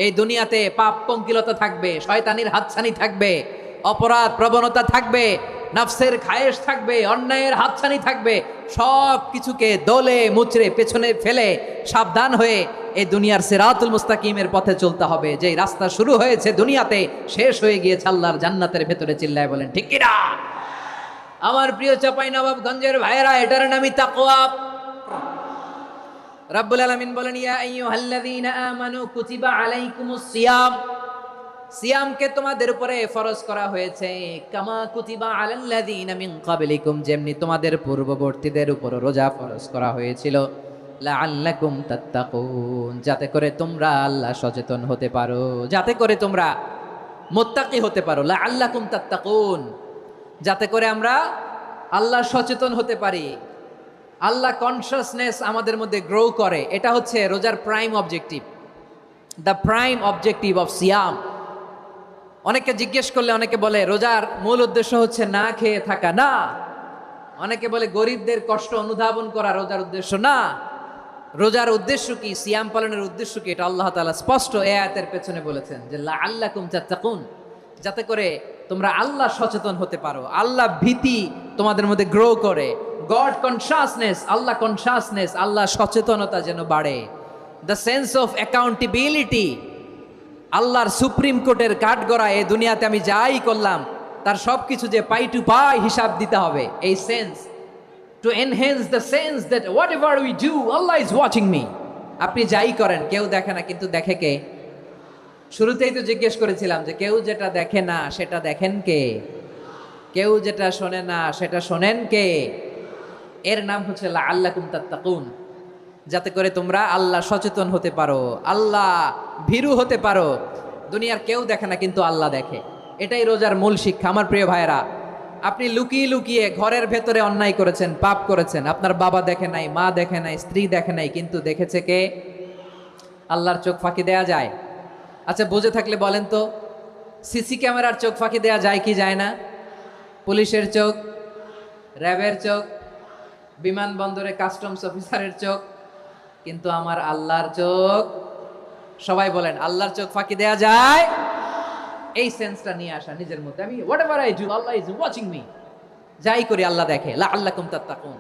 এই দুনিয়াতে পাপ পঙ্কিলতা থাকবে, শয়তানির হাতছানি থাকবে, অপরাধ প্রবণতা থাকবে, নফসের খায়েশ থাকবে, অন্যায়ের হাতছানি থাকবে। সব কিছুকে দলে মুচড়ে পেছনে ফেলে সাবধান হয়ে এই দুনিয়ার সিরাতুল মুস্তাকিমের পথে চলতে হবে। যেই রাস্তা শুরু হয়েছে দুনিয়াতে, শেষ হয়ে গিয়েছে আল্লাহর জান্নাতের ভেতরে। চিল্লায় বলেন ঠিক কিনা? আমার প্রিয় চাঁপাইনবাবগঞ্জের ভাইয়েরা, এটার নামই তাকওয়া। রাব্বুল আলামিন বলেন, ইয়া আইয়ুহাল্লাযীনা আমানু কুতিবা আলাইকুমুস সিয়াম, সিয়ামকে তোমাদের উপরে ফরজ করা হয়েছে, কামা কুতিবা আলাল্লাযীনা মিন ক্বাবলিকুম, যেমনি তোমাদের পূর্ববর্তীদের উপর রোজা ফরজ করা হয়েছিল, লাআল্লাকুম তাত্তাকুন, যাতে করে তোমরা আল্লাহ সচেতন হতে পারো, যাতে করে তোমরা মুত্তাকি হতে পারো। লাআল্লাকুম তাত্তাকুন, যাতে করে আমরা আল্লাহ সচেতন হতে পারি, আল্লাহ কনসিয়াসনেস আমাদের মধ্যে গ্রো করে। এটা হচ্ছে রোজার prime objective, the prime objective of সিয়াম। অনেকে জিজ্ঞেস করলে অনেকে বলে রোজার মূল উদ্দেশ্য হচ্ছে না খেয়ে থাকা। না। অনেকে বলে গরিবদের কষ্ট অনুধাবন করা রোজার উদ্দেশ্য। না। রোজার উদ্দেশ্য কি, সিয়াম পালনের উদ্দেশ্য কি, এটা আল্লাহ তাআলা স্পষ্ট এই আয়াতের পেছনে বলেছেন যে লাআল্লাকুম তাত্তাকুন, যাতে করে তোমরা আল্লাহ সচেতন হতে পারো, আল্লাহ ভীতি তোমাদের মধ্যে গ্রো করে, গড কনসিয়াসনেস, আল্লাহ কনসিয়াসনেস, আল্লাহ সচেতনতা যেন বাড়ে, দ্য সেন্স অফ অ্যাকাউন্টেবিলিটি। আল্লাহর সুপ্রিম কোর্টের কাঠগড়া এই দুনিয়াতে আমি যাই করলাম তার সব কিছু যে পাই টু পাই হিসাব দিতে হবে, এই sense, to enhance the sense that what ever we do Allah is watching me. আপনি যাই করেন কেউ দেখে না, কিন্তু দেখে কে? শুরুতেই তো জিজ্ঞেস করেছিলাম যে কেউ যেটা দেখে না সেটা দেখেন কে? কেউ যেটা শোনে না সেটা শোনেন কে? এর নাম হচ্ছে লাআল্লাকুম তাত্তাকুন, যাতে করে তোমরা আল্লাহ সচেতন হতে পারো, আল্লাহ ভীরু হতে পারো। দুনিয়ার কেউ দেখে না, কিন্তু আল্লাহ দেখে। এটাই রোজার মূল শিক্ষা। আমার প্রিয় ভাইরা, আপনি লুকিয়ে লুকিয়ে ঘরের ভেতরে অন্যায় করেছেন, পাপ করেছেন, আপনার বাবা দেখে নাই, মা দেখে নাই, স্ত্রী দেখে নাই, কিন্তু দেখেছে কে? আল্লাহর চোখ ফাঁকি দেয়া যায়? আচ্ছা, বুঝে থাকলে বলেন তো, সিসি ক্যামেরার চোখ ফাঁকি দেয়া যায় কি যায় না? পুলিশের চোখ, র্যাবের চোখ, বিমানবন্দরে কাস্টমস অফিসারের চোখ, কিন্তু আমার আল্লাহর চোখ? সবাই বলেন, আল্লাহর চোখ ফাঁকি দেয়া যায়? এই সেন্সটা নিয়ে আসা নিজের মধ্যে, আমি whatever I do Allah is watching me, যাই করি আল্লাহ দেখে। লাআল্লাকুম তাত্তাকুন।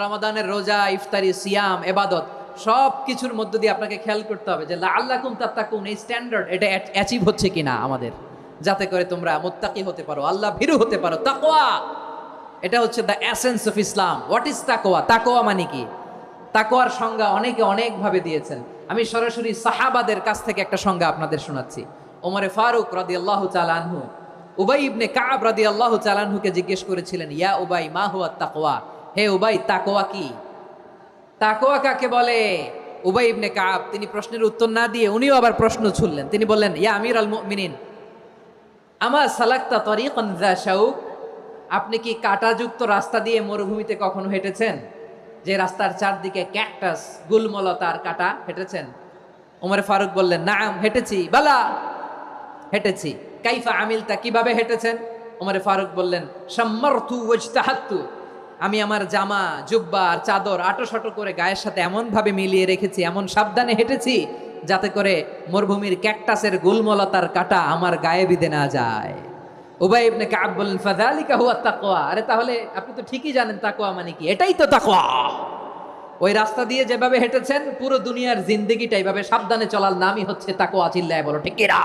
রমাদানের রোজা, ইফতারি, সিয়াম, ইবাদত সব কিছুর মধ্য দিয়ে আপনাকে খেয়াল করতে হবে যে লাআল্লাকুম তাত্তাকুন, এই স্ট্যান্ডার্ড এটা অ্যাচিভ হচ্ছে কিনা আমাদের, যাতে করে তোমরা মুত্তাকি হতে পারো, আল্লাহ ভীরু হতে পারো। তাকওয়া, এটা হচ্ছে the essence of Islam. What is তাকওয়া? তাকওয়া মানে কি? তাকওয়ার সংজ্ঞা অনেকে অনেকভাবে দিয়েছেন। আমি সরাসরি সাহাবাদের কাছ থেকে একটা সংজ্ঞা আপনাদের শোনাচ্ছি। ওমরে ফারুক রাদিয়াল্লাহু তাআলা আনহু উবাই ইবনে কাব রাদিয়াল্লাহু তাআলা আনহুকে জিজ্ঞেস করেছিলেন, ইয়া উবাই মা হুয়া তাকওয়া, হে উবাই তাকওয়া কি? তাকওয়া কাকে বলে? উবাই ইবনে কাব তিনি প্রশ্নের উত্তর না দিয়ে উনিও আবার প্রশ্ন ছুড়লেন। তিনি বললেন, ইয়া আমিরাল মুমিনিন, আমা সালাকতা তরিকান যা শাউক, আপনি কি কাঁটাযুক্ত রাস্তা দিয়ে মরুভূমিতে কখনো হেঁটেছেন? যে রাস্তার চারদিকে ক্যাকটাস, গুলমলতার কাঁটা, হেঁটেছেন? ওমরে ফারুক বললেন, নাম, হেঁটেছি। বালা, হেঁটেছি। কাইফা আমিলতা, কিভাবে হেঁটেছেন? ওমরে ফারুক বললেন, শাম্মারতু ওয়াজতাহাতু, আমি আমার জামা, জুব্বা আর চাদর আটোসাটো করে গায়ের সাথে এমন ভাবে মিলিয়ে রেখেছি, এমন সাবধানে হেঁটেছি যাতে করে মরুভূমির ক্যাকটাসের গুলমলতার কাঁটা আমার গায়ে বিঁধে না যায়। উবাই ইবনে কাব বললেন, ফাযালিকা হুয়া তাকওয়া, আরে তাহলে আপনি তো ঠিকই জানেন তাকওয়া মানে কি, এটাই তো তাকওয়া। ওই রাস্তা দিয়ে যেভাবে হেঁটেছেন পুরো দুনিয়ার জিন্দেগিটা এইভাবে সাবধানে চলার নামই হচ্ছে তাকওয়া। চিল্লায় বলো ঠিক কিনা?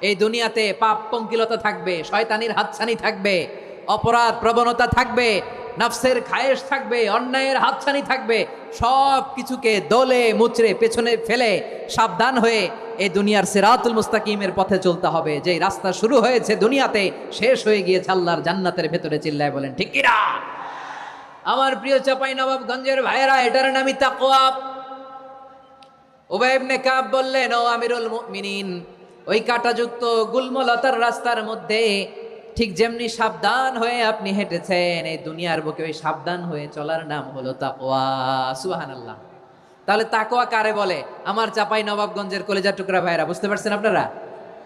এই দুনিয়াতে পাপ পঙ্কিলতা থাকবে, শয়তানির হাতছানি থাকবে, অপরাধ প্রবণতা থাকবে, নফসের খায়েশ থাকবে, অন্যায়ের হাতছানি থাকবে। সব কিছুকে দলে মুচড়ে পেছনে ফেলে সাবধান হয়ে এই দুনিয়ার সিরাতুল মুস্তাকিমের পথে চলতে হবে। যেই রাস্তা শুরু হয়েছে দুনিয়াতে, শেষ হয়ে গিয়েছে আল্লাহর জান্নাতের ভেতরে। চিল্লায় বলেন ঠিক কিনা? আমার প্রিয় চাঁপাইনবাবগঞ্জের ভাইয়েরা, এটার নামই তাকওয়া। উবাই ইবনে কাব বললেন, ও আমিরুল মুমিনিন, ওই কাঁটাযুক্ত গুলমলতার রাস্তার মধ্যে ঠিক যেমনি সাবধান হয়ে আপনি হেঁটেছেন, এই দুনিয়ার বুকে ওই সাবধান হয়ে চলার নাম হলো তাকওয়া। সুবহানাল্লাহ। তাহলে তাকওয়া কারে বলে? আমার চাঁপাইনবাবগঞ্জের কলেজার টুকরা ভাইরা, বুঝতে পারছেন আপনারা?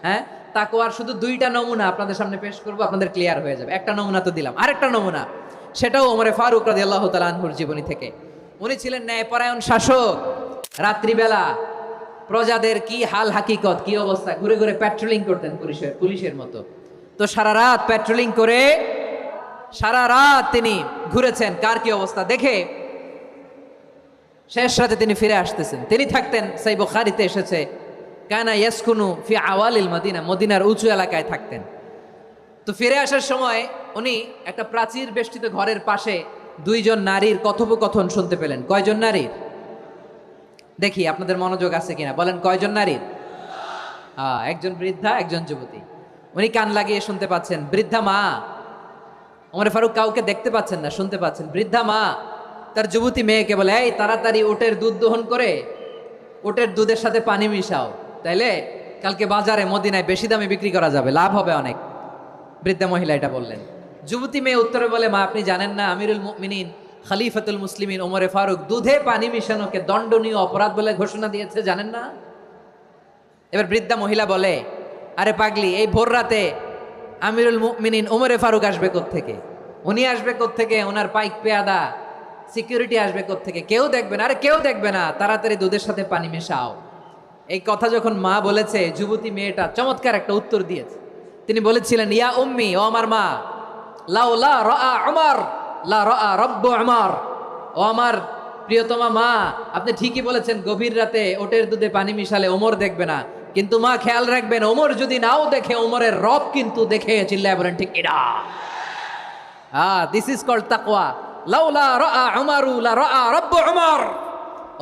হ্যাঁ, তাকওয়ার শুধু দুইটা নমুনা আপনাদের সামনে পেশ করব, আপনাদের ক্লিয়ার হয়ে যাবে। একটা নমুনা তো দিলাম, আরেকটা নমুনা, সেটাও ওমরে ফারুক রাদিয়াল্লাহু তাআলা আনহুর জীবনী থেকে। উনি ছিলেন ন্যায়পরায়ণ শাসক। রাত্রিবেলা প্রজাদের কি হাল হাকিকত, কি অবস্থা, ঘুরে ঘুরে প্যাট্রোলিং করতেন পুলিশের মতো। তো সারা রাত প্যাট্রোলিং করে সারা রাত তিনি ঘুরেছেন কার কি অবস্থা দেখে শেষ রাতে তিনি ফিরে আসতেছেন। তিনি থাকতেন, সেই বুখারীতে এসেছে, কানা ইয়াসকুনু ফি আওয়ালিল মদিনা, মদিনার উঁচু এলাকায় থাকতেন। তো ফিরে আসার সময় উনি একটা প্রাচীর বেষ্টিত ঘরের পাশে দুইজন নারীর কথোপকথন শুনতে পেলেন। কয়জন নারীর? দেখি আপনাদের মনোযোগ আছে কিনা, বলেন কয়জন নারীর? একজন বৃদ্ধা, একজন যুবতী। উনি কান লাগিয়ে শুনতে পাচ্ছেন। বৃদ্ধা মা, ওমরে ফারুক কাউকে দেখতে পাচ্ছেন না, শুনতে পাচ্ছেন। বৃদ্ধা মা তার যুবতী মেয়েকে বলে, এই তাড়াতাড়ি উটের দুধ দহন করে উটের দুধের সাথে পানি মিশাও, তাইলে কালকে বাজারে মদিনায় বেশি দামে বিক্রি করা যাবে, লাভ হবে অনেক। বৃদ্ধা মহিলা এটা বললেন। যুবতী মেয়ে উত্তরে বলে, মা আপনি জানেন না আমিরুল মুমিনিন খলিফাতুল মুসলিমিন ওমরে ফারুক দুধে পানি মিশানোকে দণ্ডনীয় অপরাধ বলে ঘোষণা দিয়েছে, জানেন না? এবার বৃদ্ধা মহিলা বলে, আরে পাগলি, এই ভোর রাতে আমিরুল মুমিনিন ওমরে ফারুক আসবে কোত্থেকে? উনি আসবে কোত্থেকে? ওনার পাইক পেয়াদা সিকিউরিটি আসবে কোত্থেকে? কেউ দেখবে না। আরে কেউ দেখবে না, তাড়াতাড়ি দুধের সাথে পানি মেশাও। এই কথা যখন মা বলেছে, যুবতী মেয়েটা চমৎকার একটা উত্তর দিয়েছে। তিনি বলেছিলেন, ইয়া উম্মি, ও আমার মা, লাউলা রাআ উমর লা রাআ রব্বু উমর, ও আমার প্রিয়তমা মা, আপনি ঠিকই বলেছেন, গভীর রাতে ওটের দুধে পানি মিশালে ওমর দেখবে না, কিন্তু মা খেয়াল রাখবেন, ওমর যদি নাও দেখে, ওমরের রব কিন্তু দেখে। চিল্লায় বলেন ঠিক কিনা? দিস ইজ কল্ড তাকওয়া। লাউলা রাআ উমরু লা রাআ রব্বু উমর,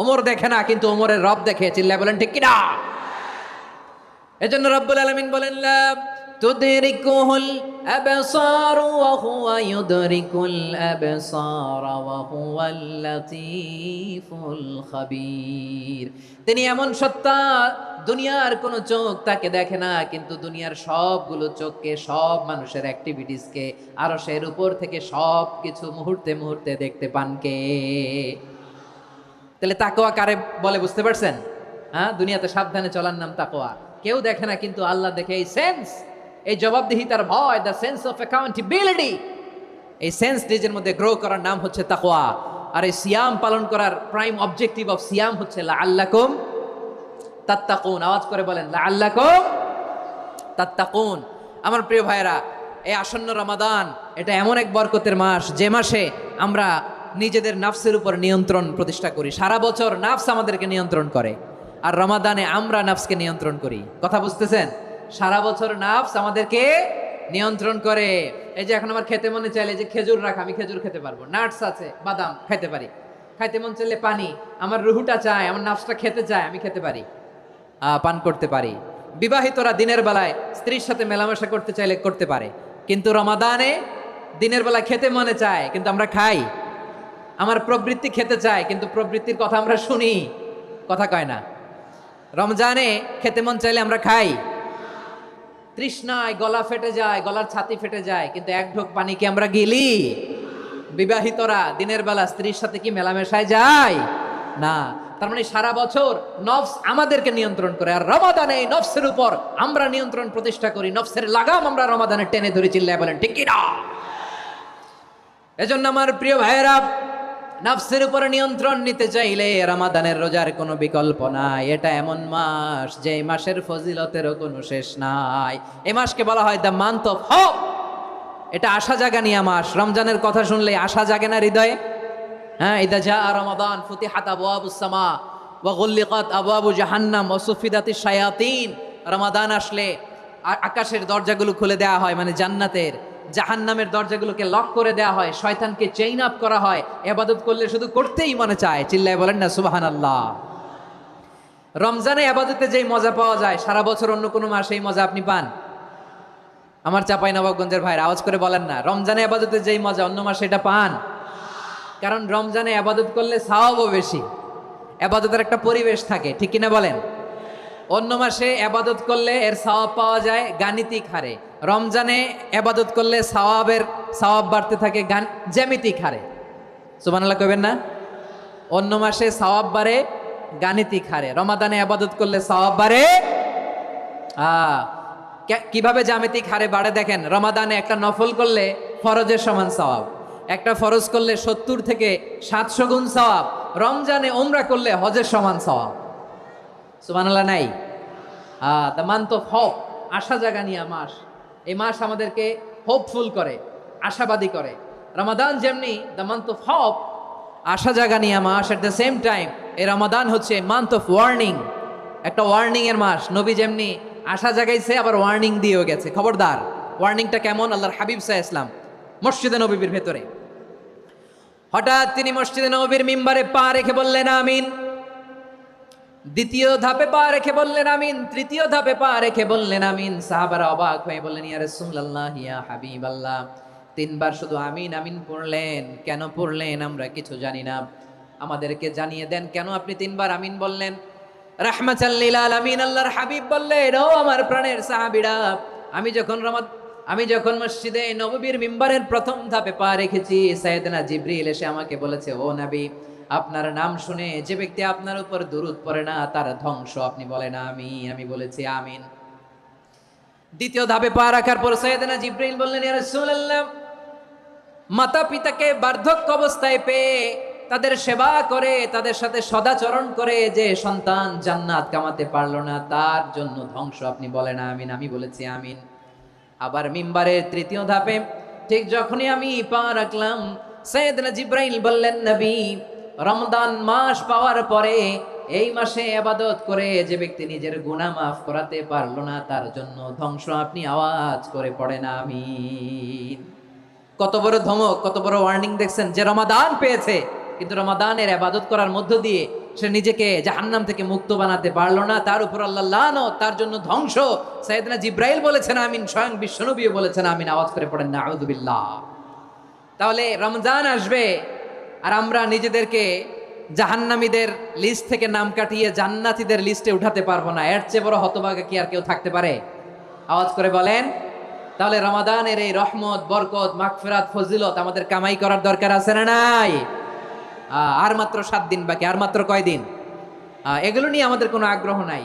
ওমর দেখে না কিন্তু ওমরের রব দেখে। চিল্লায় বলেন ঠিক কিনা? এজন্য রব্বুল আলামিন বলেন, লা তুদরিকুহুল আবসার ওয়া হুয়া ইউদরিকুল আবসার ওয়া হুয়াল লাতীফুল খাবীর। তিনি এমন সত্তা, দুনিয়ার কোনো চোখ তাকে দেখে না, কিন্তু দুনিয়ার সবগুলো চোখকে, সব মানুষের অ্যাক্টিভিটিসকে, আরশের উপর থেকে সব কিছু মুহূর্তে মুহূর্তে দেখতে পান কে? তাহলে তাকওয়া কারে বলে বুঝতে পারছেন? দুনিয়াতে সাবধানে চলার নাম তাকওয়া। কেউ দেখে না কিন্তু আল্লাহ দেখে। এই সেন্স, এই জবাবদিহিতার ভয়, দ্য সেন্স অফ অ্যাকাউন্টেবিলিটি, এই সেন্স নিজের মধ্যে গ্রো করার নাম হচ্ছে তাকওয়া। আর এই সিয়াম পালন করার প্রাইম অবজেক্টিভ অফ সিয়াম হচ্ছে লাআল্লাকুম তাত্তাকুন। আওয়াজ করে বলেন, লাআল্লাকুম তাত্তাকুন। আমার প্রিয় ভাইরা, এই আসন্ন রমাদান, এটা এমন এক বরকতের মাস, যে মাসে আমরা নিজেদের নাফসের উপর নিয়ন্ত্রণ প্রতিষ্ঠা করি। সারা বছর নাফস আমাদেরকে নিয়ন্ত্রণ করে, আর রমাদানে আমরা নাফসকে নিয়ন্ত্রণ করি। কথা বুঝতেছেন? সারা বছর নাফস আমাদেরকে নিয়ন্ত্রণ করে। এই যে এখন আমার খেতে মনে চাইলে যে খেজুর রাখা, আমি খেজুর খেতে পারবো। নাটস আছে, বাদাম খেতে পারি। খাইতে মন চাইলে পানি, আমার রুহুটা চায়, আমার নাফসটা খেতে চায়, আমি খেতে পারি, পান করতে পারি। বিবাহিতরা দিনের বেলায় স্ত্রীর সাথে মেলামেশা করতে চাইলে করতে পারে, কিন্তু রমাদানে দিনের বেলা খেতে মনে চায় কিন্তু আমরা খাই। আমার প্রবৃত্তি খেতে চায় কিন্তু প্রবৃত্তির কথা আমরা শুনি, কথা কয় না। রমজানে খেতে মন চাইলে আমরা খাই, তৃষ্ণায় গলা ফেটে যায়, গলার ছাতি ফেটে যায়, কিন্তু এক ঢোক পানি কি আমরা গিলি? বিবাহিতরা দিনের বেলা স্ত্রীর সাথে কি মেলামেশায় যায়? না। তার মানে সারা বছর নফস আমাদেরকে নিয়ন্ত্রণ করে, আর রমাদানে এই নফসের উপর আমরা নিয়ন্ত্রণ প্রতিষ্ঠা করি। নফসের লাগাম আমরা রমাদানে টেনে ধরে। চিল্লায় বলেন ঠিক কিনা? এজন্য আমার প্রিয় ভাইয়েরা, নফসের উপরে নিয়ন্ত্রণ নিতে চাইলে রমাদানের রোজার কোনো বিকল্প নাই। এটা এমন মাস যে মাসের ফজিলতেরও কোনো শেষ নাই। এই মাসকে বলা হয় দ্য মান্থ অফ হোপ। এটা আশা জাগানিয়া মাস। রমজানের কথা শুনলে আশা জাগে না হৃদয়ে? ইদা জা রমাদান ফুতিহাত আবওয়াবুস সামা ওয়া গুল্লিকাত আবওয়াবু জাহান্নাম ওয়া সুফিদাতিশ শায়াতিন। রমাদান আসলে আকাশের দরজাগুলো খুলে দেওয়া হয়, মানে জান্নাতের। জাহান্নামের দরজাগুলোকে লক করে দেওয়া হয়, শয়তানকে চেইন আপ করা হয়। ইবাদত করলে শুধু করতেই মনে চায়। চিল্লায় বলেন না সুবহানাল্লাহ। রমজানে ইবাদতে যেই মজা পাওয়া যায়, সারা বছর অন্য কোনো মাসে এই মজা আপনি পান? আমার চাঁপাইনবাবগঞ্জের ভাইরা আওয়াজ করে বলেন না, রমজানে ইবাদতে যেই মজা অন্য মাসে এটা পান? কারণ রমজানে ইবাদত করলে সওয়াবও বেশি, ইবাদতের একটা পরিবেশ থাকে, ঠিক কিনা বলেন? অন্য মাসে ইবাদত করলে এর সওয়াব পাওয়া যায় গাণিতিক হারে, রমজানে ইবাদত করলে সওয়াব বাড়তে থাকে জ্যামিতিক হারে। সুবহানাল্লাহ কইবেন না? অন্য মাসে সওয়াব বাড়ে গাণিতিক হারে, রমাদানে ইবাদত করলে সওয়াব বাড়ে কিভাবে জ্যামিতিক হারে বাড়ে দেখেন। রমাদানে একটা নফল করলে ফরজের সমান সওয়াব, একটা ফরজ করলে 70 থেকে 700 গুণ সওয়াব। রমজানে উমরা করলে হজের সমান সওয়াব। সুবহানাল্লাহ নাই? দ্য মান্থ অফ হোপ, আশা জাগানিয়া মাস। এই মাস আমাদেরকে হোপফুল করে, আশাবাদী করে। রমাদান যেমনি দ্য মান্থ অফ হোপ, আশা জাগানিয়া মাস, এট দ্য সেম টাইম এই রমাদান হচ্ছে মান্থ অফ ওয়ার্নিং, একটা ওয়ার্নিং এর মাস। নবী যেমনি আশা জাগাইছে আবার ওয়ার্নিং দিয়েও গেছে, খবরদার। ওয়ার্নিংটা কেমন? আল্লাহর হাবিব সাল্লাল্লাহু আলাইহি ওয়াসাল্লাম মসজিদে নববীর ভেতরে হঠাৎ তিনি মসজিদে নববীর মিম্বারে পা রেখে বললেন আমিন। দ্বিতীয় ধাপে পা রেখে বললেন আমিন, তৃতীয় ধাপে পা রেখে বললেন আমিন। সাহাবারা অবাক হয়ে বললেন, ইয়া রাসূলুল্লাহ, ইয়া হাবিবাল্লাহ, তিনবার শুধু আমিন আমিন পড়লেন, কেন পড়লেন আমরা কিছু জানি না, আমাদেরকে জানিয়ে দেন কেন আপনি তিনবার আমিন বললেন। রাহমাতাল লিল আলামিন আল্লাহর হাবিব বললেন, ও আমার প্রাণের সাহাবীরা, আমি যখন মসজিদে নববীর মিম্বারের প্রথম ধাপে পা রেখেছি, সাইয়েদনা জিবরিল এসে আমাকে বলেছে, ও নবী, আপনার নাম শুনে যে ব্যক্তি আপনার উপর দুরূদ পড়ে না তার ধ্বংস। আপনি বলেন আমিন। আমি বলেছি আমিন। দ্বিতীয় ধাপে পা রাখার পর সাইয়েদনা জিবরিল বললেন, ইয়া রাসূলুল্লাহ, মাতা পিতাকে বার্ধক্য অবস্থায় পেয়ে তাদের সেবা করে, তাদের সাথে সদাচরণ করে যে সন্তান জান্নাত কামাতে পারলো না, তার জন্য ধ্বংস। আপনি বলেন আমিন। আমি বলেছি আমিন। আবার মিম্বারের তৃতীয় ধাপে ঠিক যখনই আমি পা রাখলাম, সাইয়েদনা জিবরাইল বললেন, নবী, রমজান মাস পাওয়ার পরে এই মাসে ইবাদত করে যে ব্যক্তি নিজের গুনাহ মাফ করাতে পারলো না, তার জন্য ধ্বংস। আপনি আওয়াজ করে পড়েন আমিন। কত বড় ধমক, কত বড় ওয়ার্নিং দেখছেন! যে রমাদান পেয়েছে কিন্তু রমাদানের ইবাদত করার মধ্য দিয়ে সে নিজেকে জাহান্নাম থেকে মুক্ত বানাতে পারলো না, তার উপর আল্লাহ লানত, তার জন্য ধ্বংস। সাইয়েদনা জিবরাইল বলেছেন আমিন, স্বয়ং বিশ্বনবীও বলেছেন আমিন। আওয়াজ করে পড়েন নাউযু বিল্লাহ। তাহলে রমজান আসবে আর আমরা নিজেদেরকে জাহান্নামীদের লিস্ট থেকে নাম কাটিয়ে জান্নাতীদের লিস্টে উঠাতে পারবো না। এর চেয়ে বড় হতভাগা কি আর কেউ থাকতে পারে? আওয়াজ করে বলেন। তাহলে রমাদানের এই রহমত, বরকত, মাগফিরাত, ফজিলত আমাদের কামাই করার দরকার আছে না নাই? আর মাত্র 7 দিন বাকি। আর মাত্র কয় দিন? এগুলো নিয়ে আমাদের কোনো আগ্রহ নাই।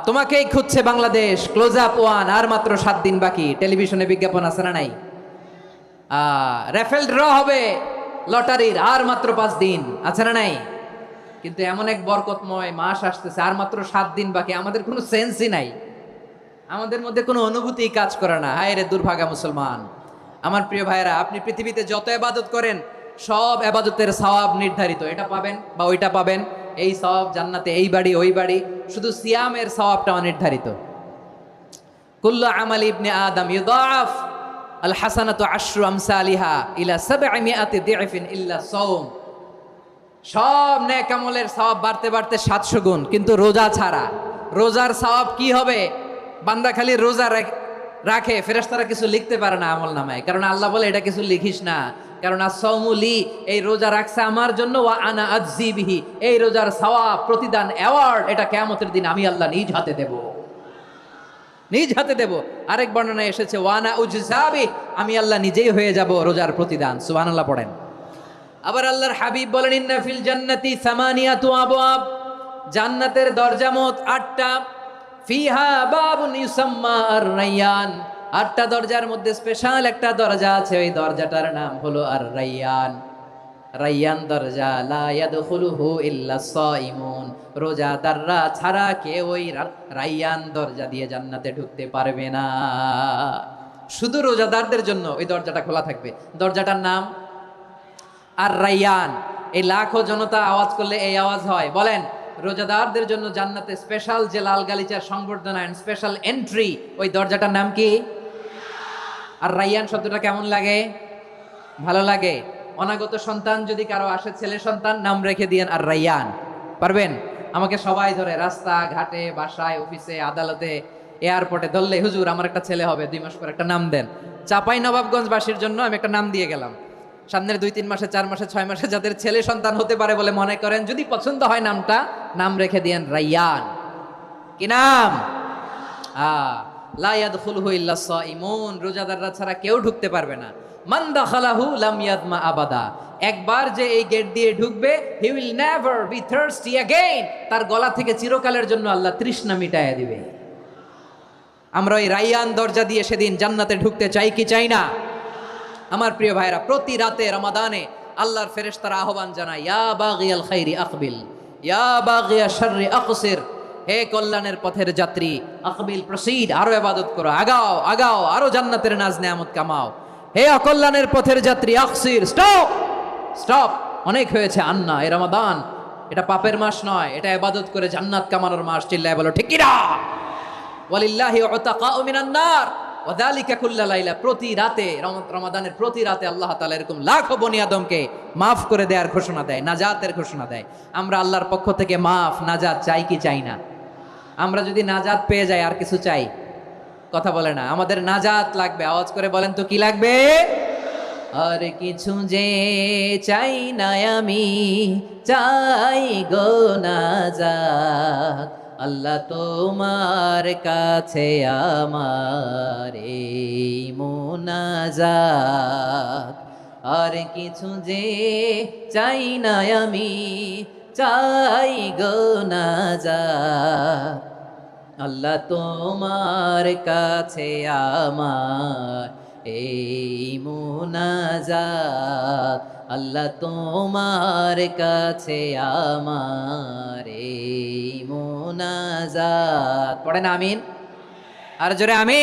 তোমাকেই খুঁজছে বাংলাদেশ, ক্লোজ আপ ওয়ান, আর মাত্র 7 দিন বাকি। টেলিভিশনে বিজ্ঞাপন আছে না নাই? রেফেল ড্র হবে লটারির, আর মাত্র 5 দিন, আছে না নাই? কিন্তু এমন এক বরকতময় মাস আসতেছে, আর মাত্র 7 দিন বাকি। আমাদের কোনো সেন্সই নাই, আমাদের মধ্যে কোনো অনুভূতি কাজ করে না। হায় রে দুর্ভাগা মুসলমান! আমার প্রিয় ভাইরা, আপনি পৃথিবীতে যত ইবাদত করেন সব ইবাদতের সওয়াব নির্ধারিত। এটা পাবেন বা ওইটা পাবেন, এই সওয়াব জান্নাতে, এই বাড়ি ওই বাড়ি। শুধু সিয়ামের সওয়াবটা অনির্ধারিত। কুল্লু আমালি ইবনে আদম ইউদাআফ আল হাসানাতু আশরু আমসালিহা ইলা 700 দি'ফিন ইল্লা সাওম। সব নেক আমলের সওয়াব বাড়তে বাড়তে 700 গুণ, কিন্তু রোজা ছাড়া। রোজার সওয়াব কি হবে? বান্দা খালি রোজা রাখে, ফেরেশতারা কিছু লিখতে পারে না আমল নামায়, কারণ আল্লাহ বলে এটা কিছু লিখিস না, কারণ as-সাওমু লি, এই রোজা রাখছে আমার জন্য, ওয়া আনা আজজি বিহি, এই রোজার সওয়াব, প্রতিদান, অ্যাওয়ার্ড এটা কিয়ামতের দিন আমি আল্লাহ নিজ হাতে দেব, নিজ হাতে দেব। আরেক বর্ণনায় এসেছে ওয়া আনা উজজাবি, আমি আল্লাহ নিজেই হয়ে যাব রোজার প্রতিদান। সুবহানাল্লাহ পড়েন। আবার আল্লাহর হাবিব বলেন, ইন্না ফিল জান্নাতি সামানিয়াতু আবওয়াব, জান্নাতের দরজা মোট 8টা। ফিহা বাবুন ইউসাম্মা আর-রায়্যান, 8টা দরজার মধ্যে স্পেশাল একটা দরজা আছে, ওই দরজাটার নাম হলো আর-রায়্যান। রায়্যান দরজা, লা ইয়াদখুলুহু ইল্লা সাইমুন, রোজাদাররা ছাড়া কেউ ওই রায়্যান দরজা দিয়ে জান্নাতে ঢুকতে পারবে না। শুধু রোজাদারদের জন্য ওই দরজাটা খোলা থাকবে। দরজাটার নাম আর-রায়্যান। এই লাখো জনতা আওয়াজ করলে এই আওয়াজ হয়। বলেন, রোজাদারদের জন্য জান্নাতে স্পেশাল যে লাল গালিচার সংবর্ধনা এন্ড স্পেশাল এন্ট্রি, ওই দরজাটার নাম কি? আর রায়্যান শব্দটা কেমন লাগে? ভালো লাগে। অনাগত সন্তান যদি কারো আসে, ছেলে সন্তান, নাম রেখে দিয়েন আর রায়্যান। পারবেন? আমাকে সবাই ধরে রাস্তা ঘাটে, বাসায়, অফিসে, আদালতে, এয়ারপোর্টে ধরলে, হুজুর আমার একটা ছেলে হবে 2 মাস পর, একটা নাম দেন। চাপাই নবাবগঞ্জবাসীর জন্য আমি একটা নাম দিয়ে গেলাম। সামনের 2-3 মাসে, 4 মাসে, 6 মাসে যাদের ছেলে সন্তান হতে পারে বলে মনে করেন, যদি পছন্দ হয় নামটা, নাম রেখে দিয়েন রায়্যান। কি নাম? লা ইয়াদখুলুহু ইল্লা সাইমুন, রোজাদাররা ছাড়া কেউ ঢুকতে পারবে না। মান দাখালাহু লাম ইয়াদমা আবাদা, একবার যে এই গেট দিয়ে ঢুকবে, he will never be thirsty again, তার গলা থেকে চিরকালের জন্য আল্লাহ তৃষ্ণা মিটায়া দিবে। আমরা ওই রায়্যান দরজা দিয়ে সেদিন জান্নাতে ঢুকতে চাই কি চাই না? আমার প্রিয় ভাইরা, প্রতি রাতে রমাদানে আল্লাহর ফেরেশতারা আহ্বান জানায়, ইয়া বাগিয়াল খাইরি আকবিল, ইয়া বাগিয়া শাররি আকসির, হে কল্যাণের পথের যাত্রী, আকবিল প্রসিড, আরো ইবাদত করো, আগাও আগাও, আরো জান্নাতের নাজ নেয়ামত কামাও। হে অকল্যাণের পথের যাত্রী, আকসির, স্টপ স্টপ, অনেক হয়েছে। আন্না, এ রমাদান, এটা পাপের মাস নয়, এটা ইবাদত করে জান্নাত কামানোর মাস। চিল্লায় বলো ঠিক কিনা? ওয়ালিল্লাহি উতাকাউ মিনান নার ওয়া যালিকা কুল্লা লাইলা। প্রতি রাতে, রমাদানের প্রতি রাতে আল্লাহ তাআলা এরকম লাখো বনি আদমকে মাফ করে দেওয়ার ঘোষণা দেয়, নাজাতের ঘোষণা দেয়। আমরা আল্লাহর পক্ষ থেকে মাফ, নাজাত চাই কি চাই না? আমরা যদি নাজাত পেয়ে যাই আর কিছু চাই? কথা বলে না। আমাদের নাজাত লাগবে, আওয়াজ করে বলেন তো কি লাগবে? আর কিছু যে চাই না আমি, চাই গো নাজাত, আল্লাহ তোমার কাছে আমার এই মুনাজাত। আর কিছু যে চাই না আমি, চাই গো নাজাত, আল্লাহ তোমার কাছে আমার এই মুনাজাত, আল্লাহ তোমার কাছে আমার এই মুনাজাত। পড়েন আমিন, আর জোরে আমিন।